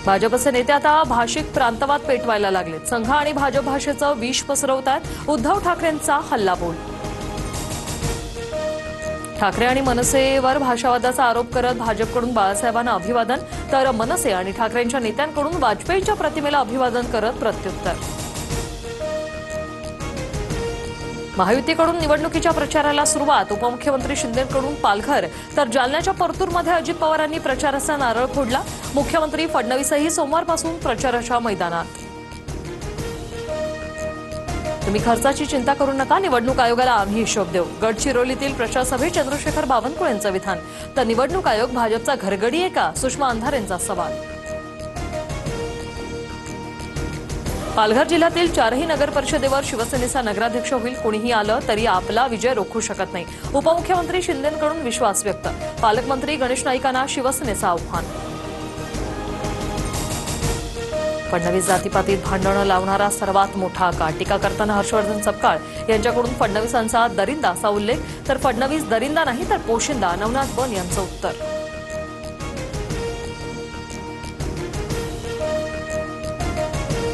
भाजपचे नेते आता भाषिक प्रांतवाद पेटवायला लागलेत। संघ आणि भाजप भाषेचं विष पसरवतात। उद्धव ठाकरेंचा हल्लाबोल। ठाकरे आणि मनसेवर भाषावादाचा आरोप करत भाजपकडून बाळासाहेबांना अभिवादन, तर मनसे आणि ठाकरेंच्या नेत्यांकडून वाजपेयींच्या प्रतिमेला अभिवादन करत प्रत्युत्तर। महायुतीकडून निवडणुकीच्या प्रचाराला सुरुवात। उपमुख्यमंत्री शिंदेंकडून पालघर, तर जालन्याच्या परतूरमध्ये अजित पवारांनी प्रचाराचा नारळ फोडला। मुख्यमंत्री फडणवीसही सोमवारपासून प्रचाराच्या मैदानात। तुम्ही खर्चाची चिंता करू नका, निवडणूक आयोगाला आम्ही हिशोब देऊ। गडचिरोलीतील प्रचार सभेत चंद्रशेखर बावनकुळेंचं विधान, तर निवडणूक आयोग भाजपचा घरगडी आहे का, सुषमा अंधारेंचा सवाल। पालघर जिल्ह्यातील 4ही नगर परिषदेवर शिवसेनेचा नगराध्यक्ष होईल। कोणीही आलं तरी आपला विजय रोखू शकत नाही। उपमुख्यमंत्री शिंदेंकडून विश्वास व्यक्त। पालकमंत्री गणेश नाईकांना शिवसेनेचं आव्हान। फडणवीस जातीपातीत भांडणं लावणारा सर्वात मोठा का, टीका करताना हर्षवर्धन सपकाळ यांच्याकडून फडणवीसांचा दरिंदा असा उल्लेख, तर फडणवीस दरिंदा नाही तर पोशिंदा, नवनाथ बन यांचं उत्तर।